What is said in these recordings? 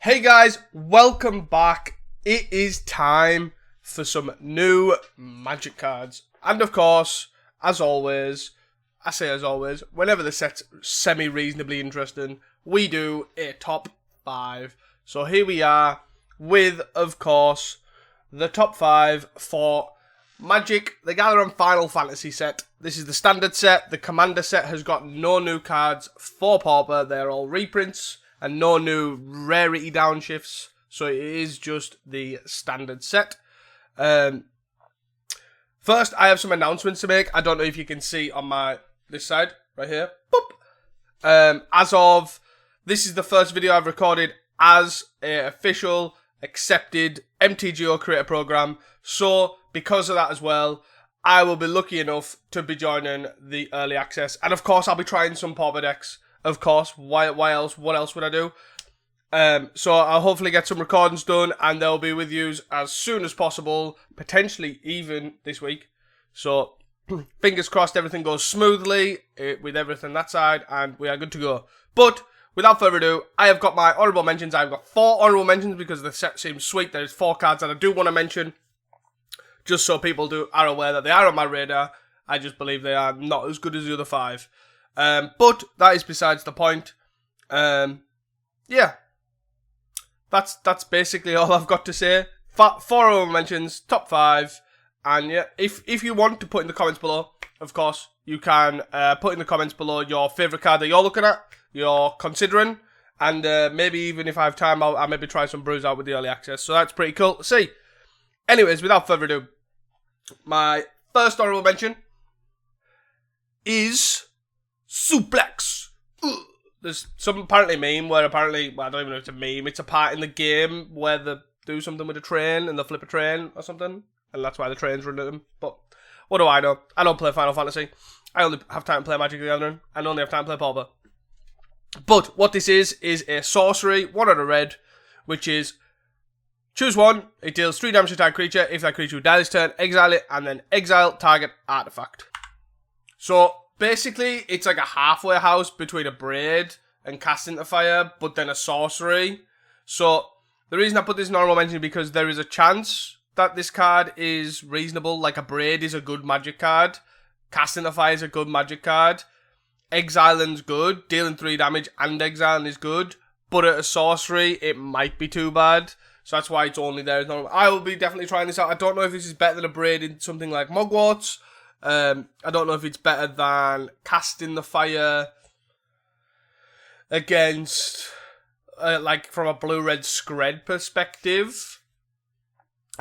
Hey guys, welcome back. It is time for some new Magic cards. And of course, as always, whenever the set's semi-reasonably interesting, we do a top 5. So here we are with, of course, the top 5 for Magic, the Gather and Final Fantasy set. This is the standard set. The Commander set has got no new cards for Pauper. They're all reprints and no new rarity downshifts. So it is just the standard set. First, I have some announcements to make. I don't know if you can see on this side, right here. Boop. This is the first video I've recorded as an official, accepted MTGO creator program. So, because of that as well, I will be lucky enough to be joining the early access. And of course, I'll be trying some Pauper decks. Of course, why else? What else would I do? So I'll hopefully get some recordings done and they'll be with you as soon as possible, potentially even this week. So, fingers crossed everything goes smoothly with everything that side and we are good to go. But, without further ado, I have got my honourable mentions. I've got 4 honourable mentions because the set seems sweet. There's 4 cards that I do want to mention, just so people are aware that they are on my radar. I just believe they are not as good as the other 5. But that is besides the point. Yeah. That's basically all I've got to say. 4 honourable mentions, top 5. And yeah, if you want to put in the comments below, of course, you can put in the comments below your favourite card that you're looking at, you're considering. And maybe even if I have time, I'll maybe try some brews out with the early access. So that's pretty cool to see. Anyways, without further ado, my first honourable mention is Suplex. There's some apparently meme where well, I don't even know if it's a meme, it's a part in the game where they do something with a train and they flip a train or something, and that's why the trains run at them. But what do I know? I don't play Final Fantasy. I only have time to play Magic the Gathering and only have time to play Pauper. But what this is a sorcery, 1 out of red, which is choose 1, it deals 3 damage to target creature. If that creature dies this turn, exile it, and then exile target artifact. So, basically, it's like a halfway house between a braid and cast into fire, but then a sorcery. So, the reason I put this in honorable mention is because there is a chance that this card is reasonable. Like, a braid is a good magic card. Cast into fire is a good magic card. Exiling's good. Dealing 3 damage and exiling is good. But at a sorcery, it might be too bad. So that's why it's only there. I will be definitely trying this out. I don't know if this is better than a braid in something like Mogwarts. I don't know if it's better than casting the fire against, like, from a blue-red Scred perspective.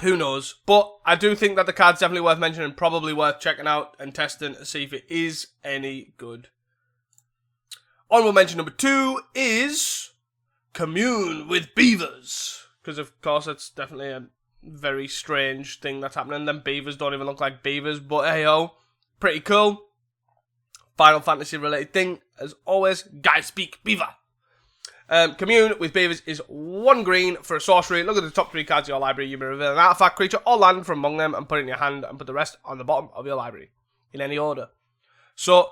Who knows? But I do think that the card's definitely worth mentioning, probably worth checking out and testing to see if it is any good. Honorable mention number 2 is Commune with Beavers. Because, of course, it's definitely a very strange thing that's happening. Them beavers don't even look like beavers, but hey-ho, pretty cool. Final Fantasy related thing, as always, guys speak beaver. Commune with Beavers is 1 green for a sorcery. Look at the top 3 cards of your library. You may reveal an artifact, creature, or land from among them and put it in your hand and put the rest on the bottom of your library, in any order. So,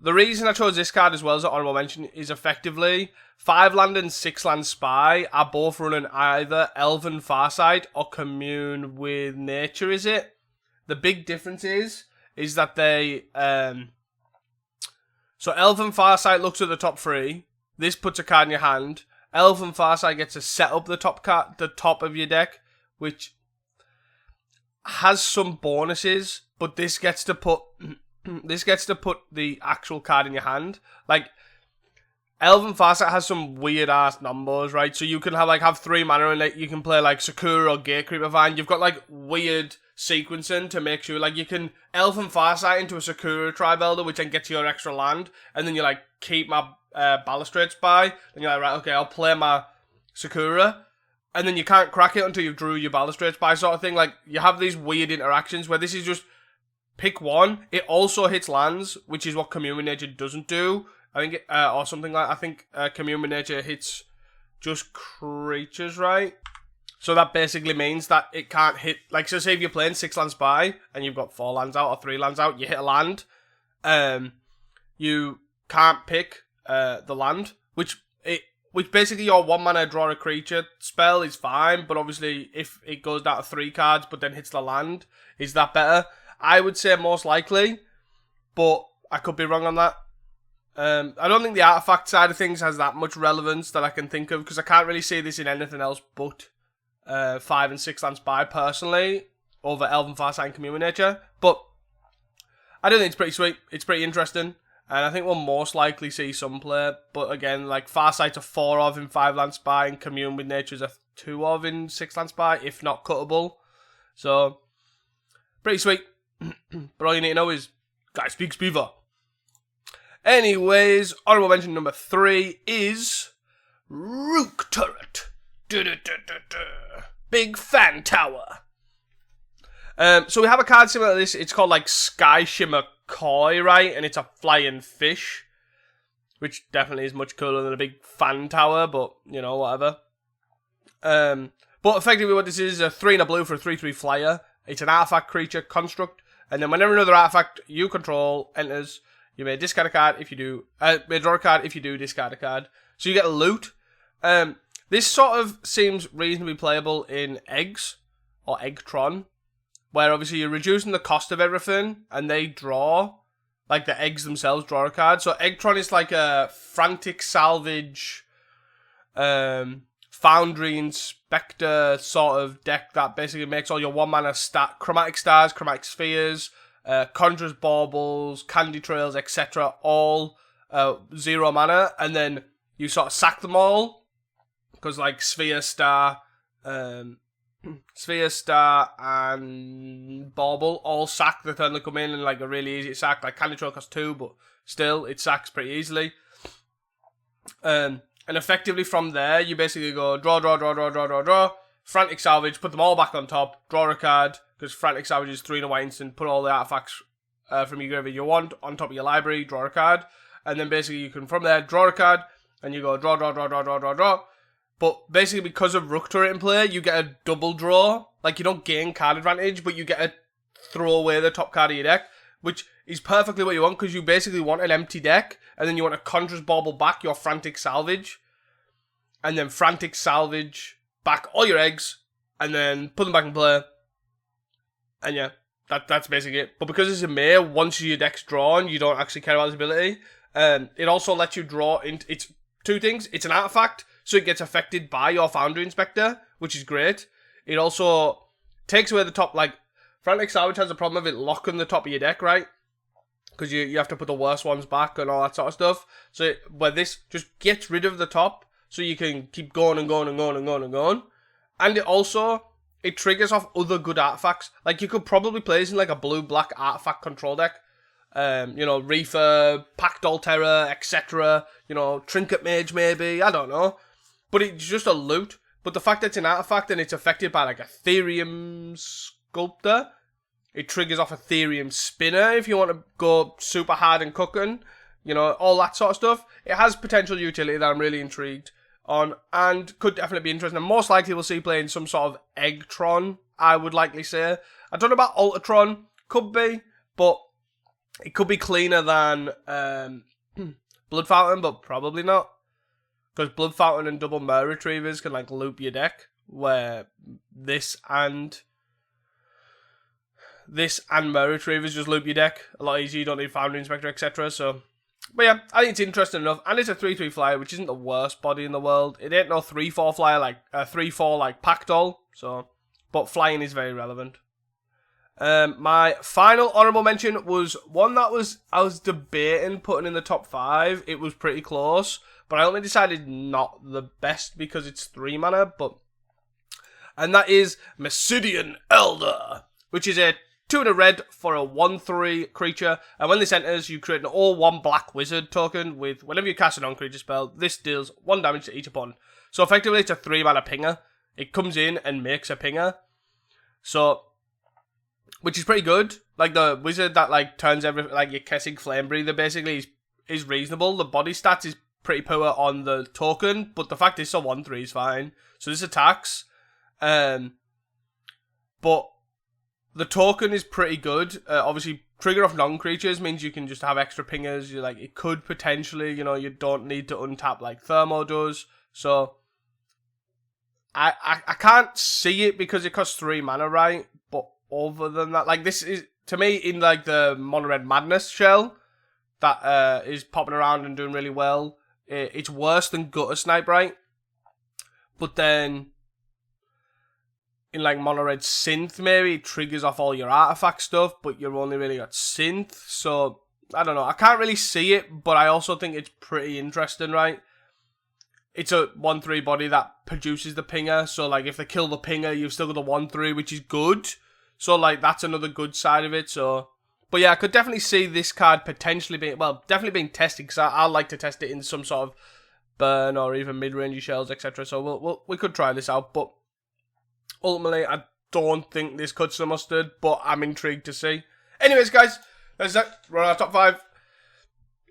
the reason I chose this card as well as an honourable mention is effectively 5 land and 6 land Spy are both running either Elven Farsight or Commune with Nature, is it? The big difference is that they... So Elven Farsight looks at the top 3. This puts a card in your hand. Elven Farsight gets to set up the top of your deck, which has some bonuses, but this gets to put the actual card in your hand. Like, Elven Farsight has some weird ass numbers, right? So you can have 3 mana and you can play like Sakura or Gatecreeper Vine. You've got like weird sequencing to make sure like you can Elven Farsight into a Sakura Tribe Elder, which then gets your extra land, and then you like keep my Balustrade Spy, and you're like, right, okay, I'll play my Sakura, and then you can't crack it until you've drew your Balustrade Spy sort of thing. Like, you have these weird interactions where this is just pick 1. It also hits lands, which is what Commune with Nature doesn't do. I think, or something like, I think Commune with Nature hits just creatures, right? So that basically means that it can't hit, like, so say if you're playing 6 land Spy, and you've got 4 lands out or 3 lands out, you hit a land, you can't pick the land, which it which basically your 1 mana draw a creature spell is fine, but obviously if it goes down to 3 cards but then hits the land, is that better? I would say most likely, but I could be wrong on that. I don't think the artifact side of things has that much relevance that I can think of, because I can't really see this in anything else but 5 and 6 land spy personally, over Elven Farsight and Commune Nature. But I do think it's pretty sweet, it's pretty interesting, and I think we'll most likely see some play. But again, like Farsight's a 4 of in 5 land spy, and Commune with Nature's a 2 of in 6 land spy, if not cuttable. So, pretty sweet. But all you need to know is, guy speaks Beaver. Anyways, honorable mention number 3 is Rrook Turret. Big Fan Tower. So we have a card similar to this. It's called like Sky Shimmer Koi, right? And it's a flying fish, which definitely is much cooler than a big fan tower, but you know, whatever. But effectively what this is a 3 and a blue for a 3/3 flyer. It's an artifact creature construct, and then whenever another artifact you control enters, you may discard a card if you do, may draw a card if you do discard a card. So you get a loot. This sort of seems reasonably playable in Eggs, or Eggtron, where obviously you're reducing the cost of everything, and they draw, like the eggs themselves draw a card. So Eggtron is like a frantic salvage, Foundry Inspector sort of deck that basically makes all your 1 mana chromatic stars, chromatic spheres, Conjurer's Baubles, Candy Trails, etc. all 0 mana, and then you sort of sack them all, because like Sphere Star and Bauble all sack the turn they come in, and like a really easy sack. Like Candy Trail costs 2, but still it sacks pretty easily. And effectively from there, you basically go draw, Frantic Salvage, put them all back on top, draw a card, because Frantic Salvage is 3 and a white instant, put all the artifacts from your graveyard you want on top of your library, draw a card, and then basically you can from there draw a card, and you go draw. But basically because of Rrook Turret in play, you get a double draw. Like you don't gain card advantage, but you get to throw away the top card of your deck, which is perfectly what you want, because you basically want an empty deck, and then you want to Conjurer's Bauble back your Frantic Salvage, and then Frantic Salvage back all your eggs, and then put them back in play. And yeah, that's basically it. But because it's a May, once your deck's drawn, you don't actually care about its ability. It also lets you draw into, it's 2 things. It's an artifact, so it gets affected by your Foundry Inspector, which is great. It also takes away the top, like, Frantic Salvage has a problem of it locking the top of your deck, right? Because you have to put the worst ones back and all that sort of stuff. So where this just gets rid of the top, so you can keep going and going and going and going and going. And it also, it triggers off other good artifacts. Like you could probably play this in like a blue-black artifact control deck. You know, Reefer, Pact Altera, etc. You know, Trinket Mage maybe, I don't know. But it's just a loot. But the fact that it's an artifact and it's affected by like Ethereum Sculptor, it triggers off Ethereum Spinner if you want to go super hard and cooking. You know, all that sort of stuff. It has potential utility that I'm really intrigued on, and could definitely be interesting. And most likely we'll see playing some sort of Eggtron, I would likely say. I don't know about Ultratron, could be, but it could be cleaner than Blood Fountain, but probably not. Because Blood Fountain and double Mage Retrievers can like loop your deck, where this and Mage Retrievers just loop your deck a lot easier. You don't need Foundry Inspector, etc. So, but yeah, I think it's interesting enough, and it's a 3/3 flyer, which isn't the worst body in the world. It ain't no 3/4 flyer like 3/4 like Packdoll. So, but flying is very relevant. My final honorable mention was one that I was debating putting in the top 5. It was pretty close, but I only decided not the best because it's 3 mana. And that is Msidian Elder, which is a 2 and a red for a 1/3 creature, and when this enters, you create an all-1 black wizard token with, whenever you cast a non-creature spell, this deals 1 damage to each opponent. So effectively, it's a 3 mana pinger. It comes in and makes a pinger. So, which is pretty good. Like the wizard that like turns everything, like your Kessig Flame Breather basically is reasonable. The body stats is pretty poor on the token, but the fact is, so 1/3 is fine. So this attacks, but the token is pretty good. Obviously, trigger off non-creatures means you can just have extra pingers. You like, it could potentially, you know, you don't need to untap like Thermo does. So I can't see it because it costs 3 mana, right? But other than that, like, this is, to me, in like the Mono Red Madness shell that is popping around and doing really well, it's worse than Gutter Snipe, right? But then in like Mono Red Synth, maybe it triggers off all your artifact stuff, but you've only really got Synth. So I don't know. I can't really see it, but I also think it's pretty interesting, right? It's a 1/3 body that produces the pinger. So like if they kill the pinger, you've still got the 1/3, which is good. So like that's another good side of it. So, but yeah, I could definitely see this card potentially being, well, definitely being tested, because I like to test it in some sort of burn or even mid-range shells, etc. So we could try this out, but ultimately I don't think this cuts the mustard, but I'm intrigued to see. Anyways, guys, that's that. We're on our top 5.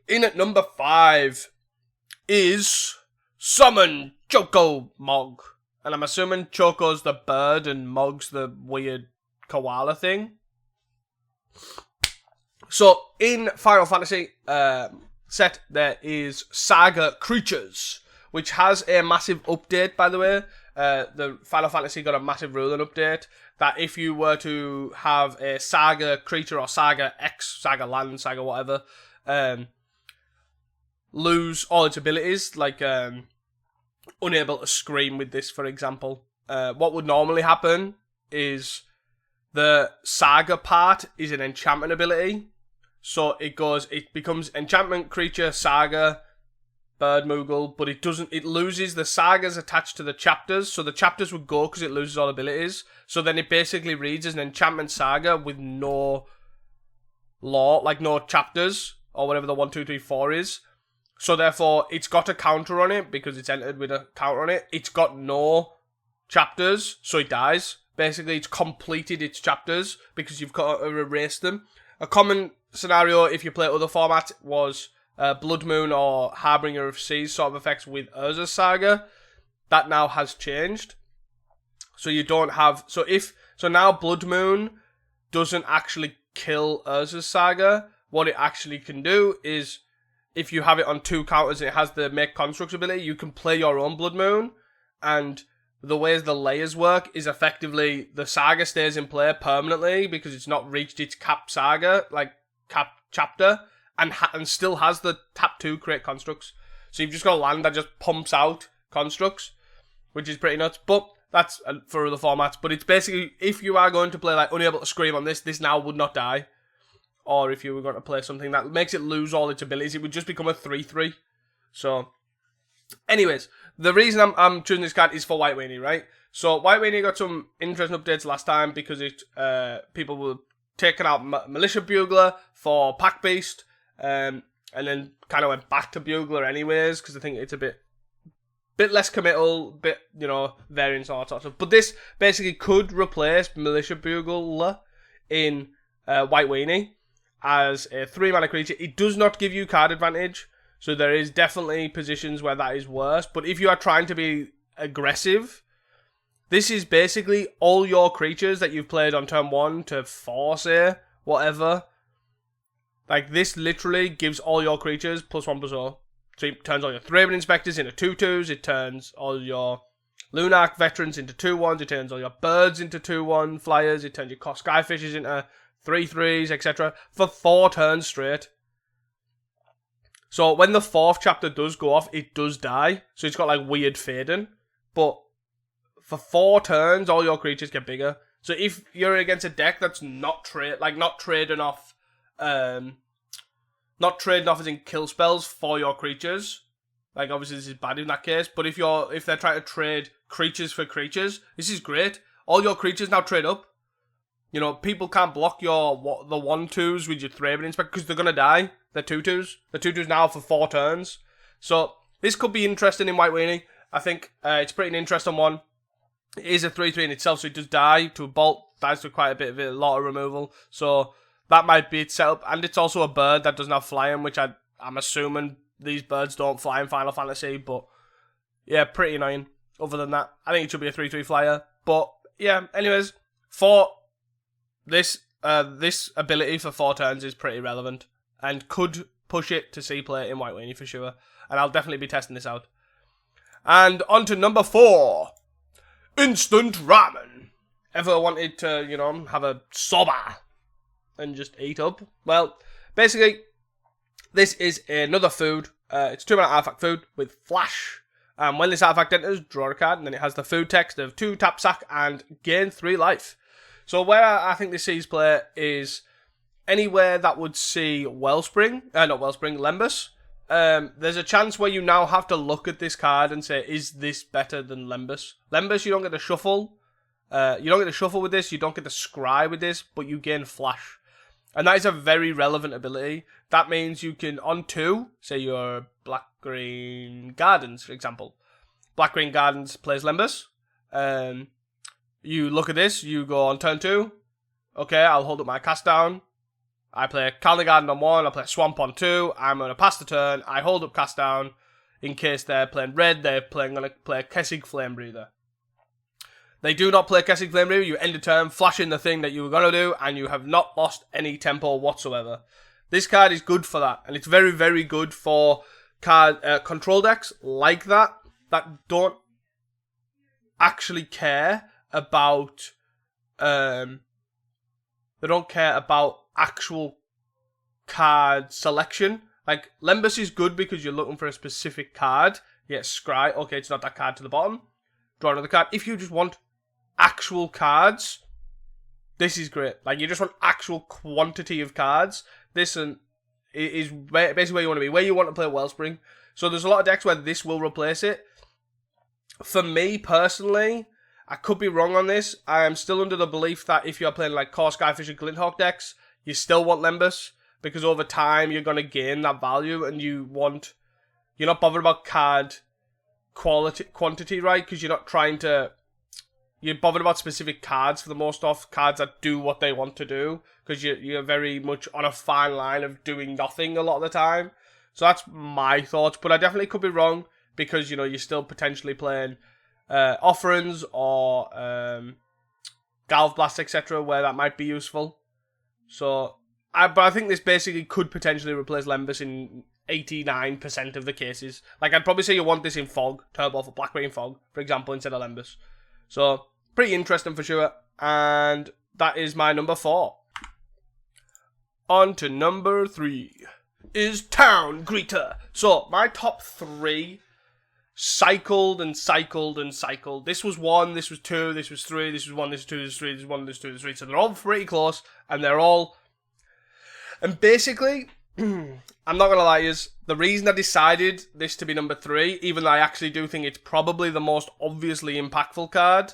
In at number 5 is Summon Choco Mog. And I'm assuming Choco's the bird and Mog's the weird koala thing. So, in Final Fantasy set, there is Saga Creatures, which has a massive update, by the way. The Final Fantasy got a massive ruling update that if you were to have a Saga Creature or Saga X, Saga Land, Saga whatever, lose all its abilities, like unable to scream with this, for example. What would normally happen is the Saga part is an enchantment ability. So it becomes enchantment, creature, Saga, bird, Moogle, but it loses the Sagas attached to the chapters. So the chapters would go because it loses all abilities. So then it basically reads as an enchantment Saga with no lore, like no chapters, or whatever the 1, 2, 3, 4 is. So therefore, it's got a counter on it because it's entered with a counter on it. It's got no chapters, so it dies. Basically, it's completed its chapters because you've got to erase them. A common scenario, if you play other formats, was Blood Moon or Harbinger of Seas sort of effects with Urza's Saga. That now has changed. So you don't have... So now Blood Moon doesn't actually kill Urza's Saga. What it actually can do is, if you have it on 2 counters and it has the Make Constructs ability, you can play your own Blood Moon. And the ways the layers work is effectively the Saga stays in play permanently because it's not reached its cap Saga, like cap chapter, and still has the tap 2 create constructs. So you've just got a land that just pumps out constructs, which is pretty nuts. But that's for other formats. But it's basically, if you are going to play like Unable to Scream on this now would not die. Or if you were going to play something that makes it lose all its abilities, it would just become a 3/3. So, anyways, the reason I'm choosing this card is for White Weenie, right? So White Weenie got some interesting updates last time because people were taking out Militia Bugler for Pack Beast, and then kind of went back to Bugler anyways because I think it's a bit less committal, bit, variance and all that sort of stuff. But this basically could replace Militia Bugler in White Weenie as a 3-mana creature. It does not give you card advantage, so there is definitely positions where that is worse. But if you are trying to be aggressive, this is basically all your creatures that you've played on turn 1 to 4, say, whatever. Like, this literally gives all your creatures +1/+0. So it turns all your Thraben Inspectors into 2/2s, it turns all your Lunarch Veterans into 2/1s, it turns all your birds into 2/1 flyers, it turns your Cost Skyfishes into 3/3s, etc. for 4 turns straight. So when the 4th chapter does go off, it does die. So it's got like weird fading. But for 4 turns, all your creatures get bigger. So if you're against a deck that's not trading off as in kill spells for your creatures, like obviously this is bad in that case. But if they're trying to trade creatures for creatures, this is great. All your creatures now trade up. People can't block the 1/2s with your Thraben Inspector because they're going to die. They're 2/2s. They're 2/2s now for 4 turns. So, this could be interesting in White Weenie. I think it's pretty an interesting one. It is a 3/3 in itself, so it does die to a bolt. Dies to quite a lot of removal. So, that might be its setup. And it's also a bird that doesn't have flying, which I'm assuming these birds don't fly in Final Fantasy. But, yeah, pretty annoying. Other than that, I think it should be a 3/3 flyer. But, yeah, anyways, for this ability for 4 turns is pretty relevant and could push it to C play in White Weenie for sure. And I'll definitely be testing this out. And on to number 4. Instant ramen. Ever wanted to, you know, have a soba and just eat up? Well, basically, this is another food. It's 2-mana artifact food with flash. And when this artifact enters, draw a card, and then it has the food text of 2 tap sack and gain 3 life. So where I think this sees play is anywhere that would see Wellspring, Lembas. There's a chance where you now have to look at this card and say, is this better than Lembas? Lembas, you don't get to shuffle. You don't get to shuffle with this, you don't get to scry with this, but you gain flash. And that is a very relevant ability. That means you can, on 2, say your Black-Green Gardens, for example. Black-Green Gardens plays Lembas. You look at this, you go on turn 2. Okay, I'll hold up my cast down. I play Calendar Garden on 1, I play Swamp on 2. I'm going to pass the turn, I hold up cast down. In case they're playing red, they're going to play Kessig Flame Breather. They do not play Kessig Flame Breather, you end the turn, flash in the thing that you were going to do, and you have not lost any tempo whatsoever. This card is good for that, and it's very, very good for control decks like that don't actually care about they don't care about actual card selection. Like, Lembas is good because you're looking for a specific card. You get scry, okay, it's not that card to the bottom. Draw another card. If you just want actual cards, this is great. Like, you just want actual quantity of cards. This is basically where you want to be, where you want to play Wellspring. So there's a lot of decks where this will replace it. For me, personally, I could be wrong on this. I am still under the belief that if you're playing like Core Skyfish and Glinthawk decks, you still want Lembas, because over time you're going to gain that value, and you're not bothered about card quantity, right? Because you're bothered about specific cards for the most of cards that do what they want to do, because you're very much on a fine line of doing nothing a lot of the time. So that's my thoughts, but I definitely could be wrong, because, you know, you're still potentially playing Offerings or Galv Blast, etc., where that might be useful. So, but I think this basically could potentially replace Lembas in 89% of the cases. Like, I'd probably say you want this in Fog, Turbo for Black-Green Fog, for example, instead of Lembas. So, pretty interesting for sure. And that is my number 4. On to number 3 is Town Greeter. So, my top 3 cycled and cycled and cycled. This was 1, this was 2, this was 3, this was 1, this was 2, this was 3, this was 1, this was 2, this was 3. So they're all pretty close, and they're all... And basically, I'm not going to lie, is the reason I decided this to be number 3, even though I actually do think it's probably the most obviously impactful card,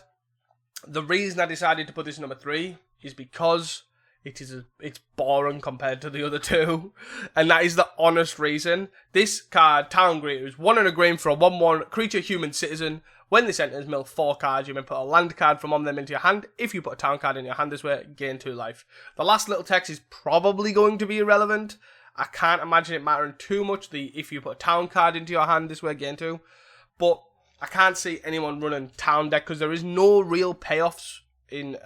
the reason I decided to put this number 3 is because it's boring compared to the other 2, and that is the honest reason. This card, Town Greeter, is 1 and a green for a 1/1 creature human citizen. When this enters, mill 4 cards. You may put a land card from on them into your hand. If you put a town card in your hand this way, gain 2 life. The last little text is probably going to be irrelevant. I can't imagine it mattering too much. If you put a town card into your hand this way, gain 2. But I can't see anyone running town deck, because there is no real payoffs in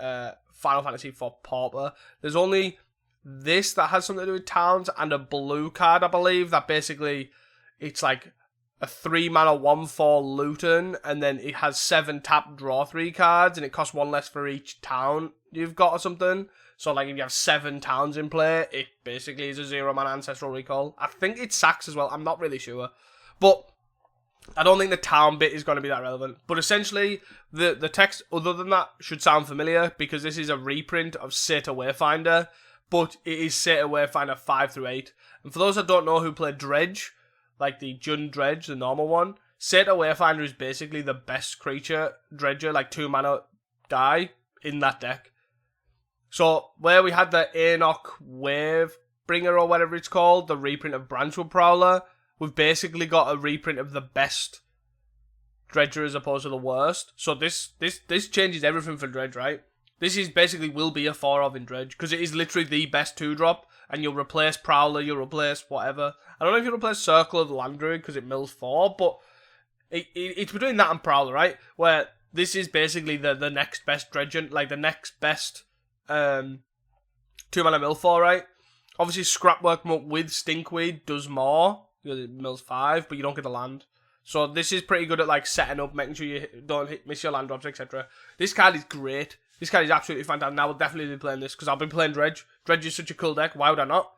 Final Fantasy for Pauper. There's only this that has something to do with towns, and a blue card, I believe, that basically it's like a 3-mana 1/4 Luton, and then it has 7 tap, draw 3 cards, and it costs 1 less for each town you've got or something. So like if you have 7 towns in play, it basically is a 0-mana Ancestral Recall. I think it sacks as well, I'm not really sure. But I don't think the town bit is going to be that relevant. But essentially, the text, other than that, should sound familiar, because this is a reprint of Satyr Wayfinder, but it is Satyr Wayfinder 5 through 8. And for those that don't know who play Dredge, like the Jund Dredge, the normal one, Satyr Wayfinder is basically the best creature Dredger, like 2-mana die, in that deck. So, where we had the Enoch Wavebringer, or whatever it's called, the reprint of Branchwood Prowler, we've basically got a reprint of the best Dredger as opposed to the worst. So this changes everything for Dredge, right? This is basically will be a 4-of in Dredge, because it is literally the best 2-drop, and you'll replace Prowler, you'll replace whatever. I don't know if you'll replace Circle of the Land Druid, because it mills 4, but it's between that and Prowler, right? Where this is basically the next best Dredge, like the next best 2-mana mill 4, right? Obviously, Scrapwork with Stinkweed does more, because it mills 5, but you don't get the land. So this is pretty good at like setting up, making sure you don't miss your land drops, etc. This card is great. This card is absolutely fantastic. I will definitely be playing this because I've been playing Dredge. Dredge is such a cool deck. Why would I not?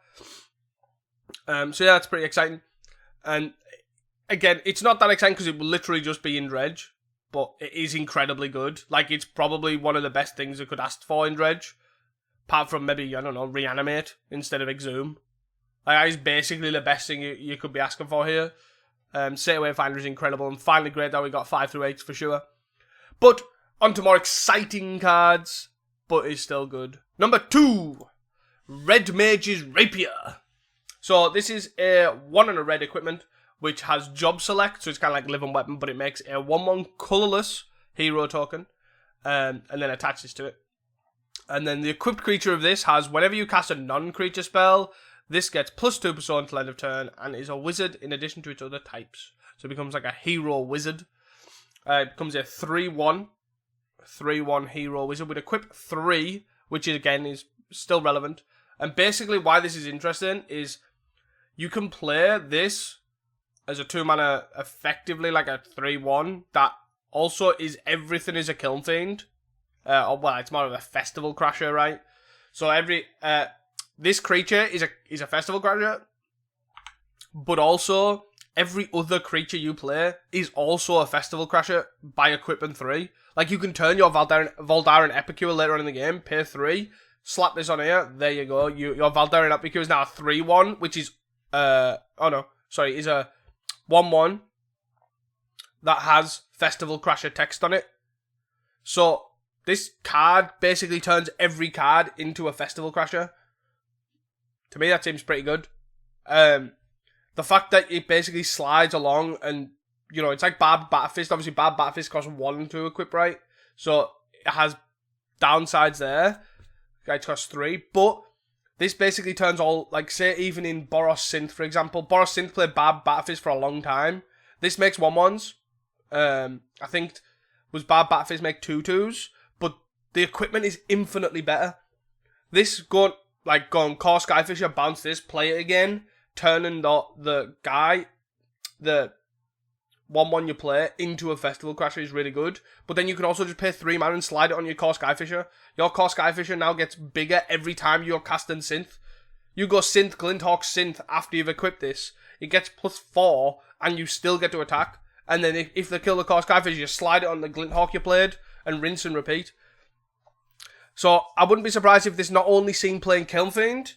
So yeah, that's pretty exciting. And again, it's not that exciting because it will literally just be in Dredge, but it is incredibly good. Like, it's probably one of the best things I could ask for in Dredge. Apart from maybe, I don't know, Reanimate instead of Exhume. Like, that is basically the best thing you could be asking for here. State Wayfinder is incredible, and finally great that we got 5 through 8 for sure. But on to more exciting cards, but is still good. Number 2, Red Mage's Rapier. So this is a 1 and a red equipment, which has job select, so it's kind of like living weapon, but it makes a 1/1 colorless hero token, and then attaches to it. And then the equipped creature of this has, whenever you cast a non-creature spell, this gets +2% until end of turn, and is a wizard in addition to its other types. So it becomes like a hero wizard. It becomes a 3/1 hero wizard with equip 3, which again is still relevant. And basically why this is interesting is you can play this as a 2-mana, effectively like a 3/1 that also is everything is a Kiln Fiend. Well, it's more of a Festival Crasher, right? So this creature is a Festival Crasher, but also every other creature you play is also a Festival Crasher by equipping 3. Like, you can turn your Voldaren Epicure later on in the game, pay 3, slap this on here, there you go. Your Voldaren Epicure is now a 3/1, which is is a 1/1 that has Festival Crasher text on it. So this card basically turns every card into a Festival Crasher. To me, that seems pretty good. The fact that it basically slides along and, you know, it's like Barbed Battlefist. Obviously, Barbed Battlefist costs 1 to equip, right? So it has downsides there. It costs 3, but this basically turns all, like, say, even in Boros Synth, for example. Boros Synth played Barbed Battlefist for a long time. This makes 1/1s. I think, was Barbed Battlefist make 2/2s? But the equipment is infinitely better. This going Core Skyfisher, bounce this, play it again, turning the 1/1 you play into a Festival Crasher is really good. But then you can also just pay 3 mana and slide it on your Core Skyfisher. Your Core Skyfisher now gets bigger every time you're casting Synth. You go Synth, Glinthawk, Synth after you've equipped this. It gets +4 and you still get to attack. And then if they kill the Core Skyfisher, you slide it on the Glinthawk you played and rinse and repeat. So I wouldn't be surprised if this not only seen playing Kiln Fiend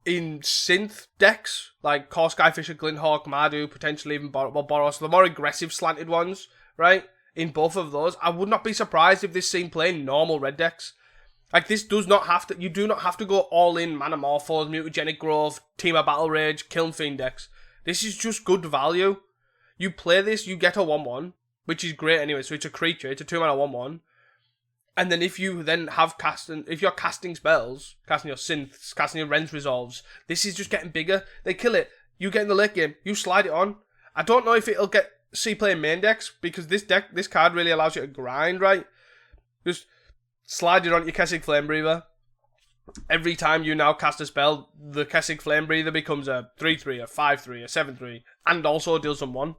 in Synth decks, like Core Skyfisher, Glinthawk, Mardu, potentially even Boros, the more aggressive slanted ones, right? In both of those, I would not be surprised if this seen playing normal red decks. Like, this does not have to, you do not have to go all in Manamorphose, Mutagenic Growth, Team of Battle Rage, Kiln Fiend decks. This is just good value. You play this, you get a 1/1, which is great anyway, so it's a creature, it's a 2-mana 1/1. And then if you then have if you're casting spells, casting your Synths, casting your Rends Resolves, this is just getting bigger. They kill it. You get in the late game, you slide it on. I don't know if it'll see play in main decks, because this card really allows you to grind, right? Just slide it on your Kessig Flamebreather. Every time you now cast a spell, the Kessig Flamebreather becomes a 3/3, a 5/3, a 7/3, and also deals them 1.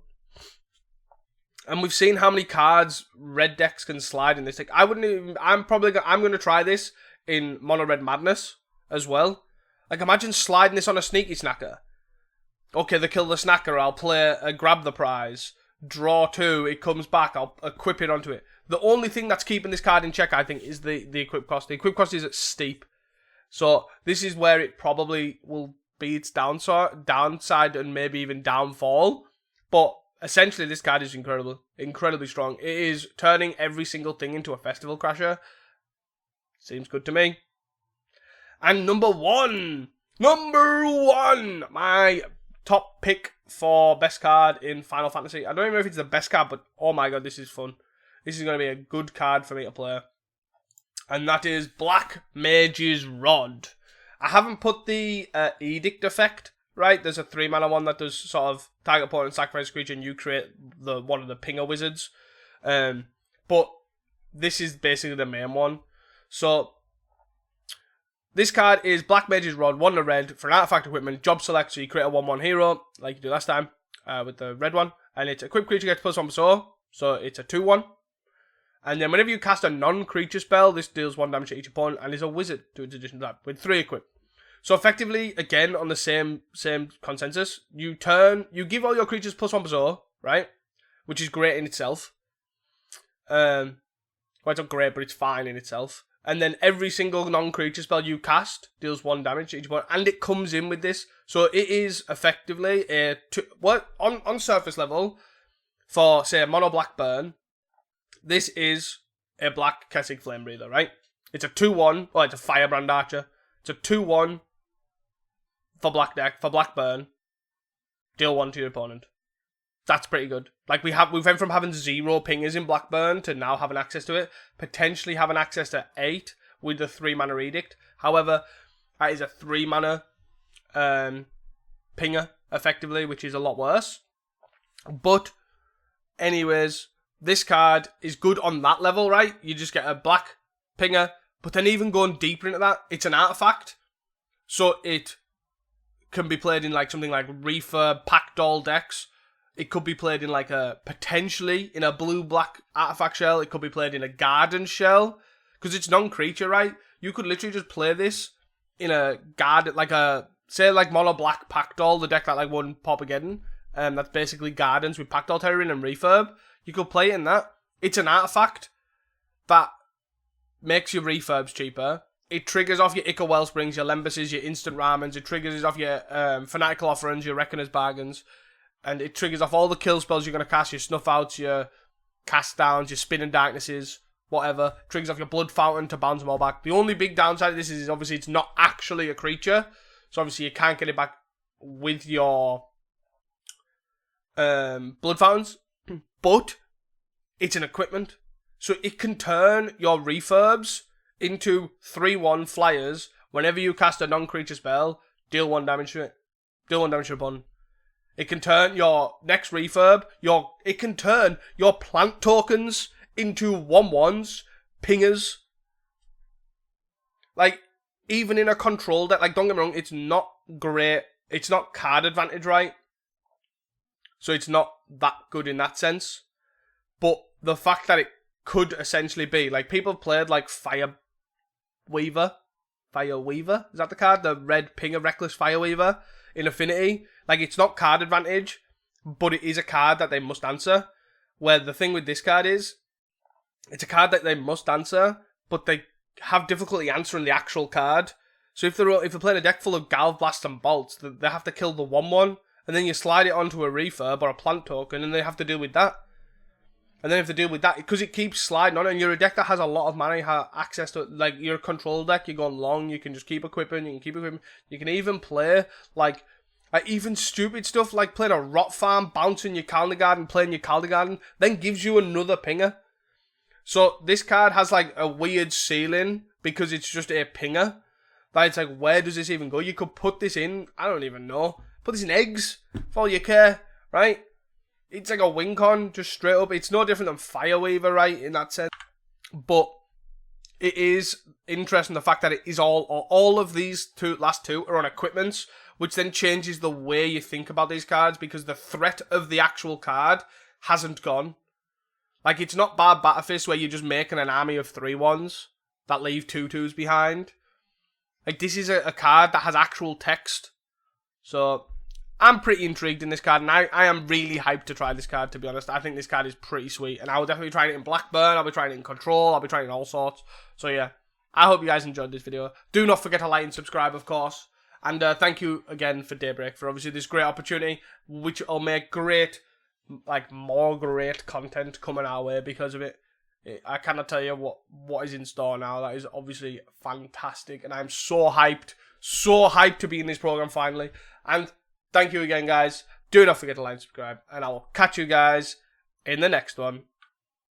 And we've seen how many cards red decks can slide in this deck. I'm going to try this in Mono Red Madness as well. Like, imagine sliding this on a Sneaky Snacker. Okay, they kill the Snacker, I'll grab the prize. Draw 2, it comes back, I'll equip it onto it. The only thing that's keeping this card in check, I think, is the equip cost. The equip cost is steep. So this is where it probably will be its downside and maybe even downfall. But essentially, this card is incredibly strong. It is turning every single thing into a Festival Crasher. Seems good to me. And number one, my top pick for best card in Final Fantasy. I don't even know if it's the best card, but oh my god, this is fun. This is going to be a good card for me to play. And that is Black Mage's Rod. I haven't put the Edict effect. Right, there's a 3-mana one that does sort of target opponent, sacrifice a creature, and you create one of the Pinger Wizards. But this is basically the main one. So this card is Black Mage's Rod, 1 red for an artifact equipment, job select, so you create a 1/1 hero, like you do last time. with the red one. And it's equipped creature gets +1 so it's a 2/1. And then whenever you cast a non-creature spell, this deals 1 damage to each opponent and is a wizard to its addition to that, with 3 equipped. So effectively, again, on the same consensus, you give all your creatures +1 right? Which is great in itself. Well, it's not great, but it's fine in itself. And then every single non-creature spell you cast deals 1 damage to each opponent, and it comes in with this. So it is effectively on surface level, for, say, a mono black burn, this is a black Kessig Flame Breather, right? It's a 2/1, it's a Firebrand Archer. It's a 2/1 for black deck, for black burn. Deal 1 to your opponent. That's pretty good. Like, we went from having 0 pingers in Blackburn to now having access to it. Potentially having access to 8 with the 3 mana Edict. However, that is a 3 mana pinger, effectively, which is a lot worse. But, anyways, this card is good on that level, right? You just get a black pinger. But then even going deeper into that, it's an artifact. So it can be played in like something like Refurb, Packdoll decks. It could be played in like potentially in a blue-black artifact shell. It could be played in a garden shell. Because it's non-creature, right? You could literally just play this in a garden, say like mono-black Packdoll, the deck that like won Pauper. That's basically gardens with Packdoll Terrain and Refurb. You could play it in that. It's an artifact that makes your refurbs cheaper. It triggers off your Ichor Wellsprings, your Lembuses, your Instant Ramens. It triggers off your Fanatical Offerings, your Reckoner's Bargains. And it triggers off all the kill spells you're going to cast, your Snuff Outs, your Cast Downs, your Spinning Darknesses, whatever. Triggers off your Blood Fountain to bounce them all back. The only big downside of this is obviously it's not actually a creature. So obviously you can't get it back with your Blood Fountains. But it's an equipment. So it can turn your refurbs into 3/1 flyers whenever you cast a non-creature spell. Deal 1 damage to it. Deal 1 damage to a opponent. It can turn your next refurb, it can turn your plant tokens into 1/1s, pingers. Like, even in a control deck, like, don't get me wrong, it's not great. It's not card advantage, right? So it's not that good in that sense. But the fact that it could essentially be, like, people have played, like, Fireweaver. Is that the card? The red pinger Reckless Fireweaver in Affinity. Like, it's not card advantage, but it is a card that they must answer. Where the thing with this card is, it's a card that they must answer, but they have difficulty answering the actual card. So if they're playing a deck full of Galv Blast and Bolts, they have to kill the 1/1, and then you slide it onto a refurb or a plant token, and they have to deal with that. And then if they deal with that, because it keeps sliding on, and you're a deck that has a lot of mana, you have access to, like, your control deck, you're going long, you can just keep equipping, you can even play, like even stupid stuff like playing a Rot Farm, bouncing your Calendar Garden, playing your Calendar Garden, then gives you another pinger. So this card has like a weird ceiling because it's just a pinger. That it's like, where does this even go? You could put this in, I don't even know, put this in eggs for all you care, right? It's like a win con, just straight up. It's no different than Fireweaver, right, in that sense. But it is interesting the fact that it is all of these last two are on equipments, which then changes the way you think about these cards because the threat of the actual card hasn't gone. Like, it's not Bad Batterfist where you're just making an army of 3/1s that leave 2/2s behind. Like, this is a card that has actual text. So, I'm pretty intrigued in this card, and I am really hyped to try this card, to be honest. I think this card is pretty sweet, and I will definitely be trying it in Blackburn, I'll be trying it in Control, I'll be trying it in all sorts. So yeah, I hope you guys enjoyed this video. Do not forget to like and subscribe, of course. And thank you again for Daybreak for obviously this great opportunity, which will make great, like, more great content coming our way because of it. I cannot tell you what is in store now. That is obviously fantastic, and I'm so hyped to be in this program finally. And thank you again, guys. Do not forget to like and subscribe, and I will catch you guys in the next one.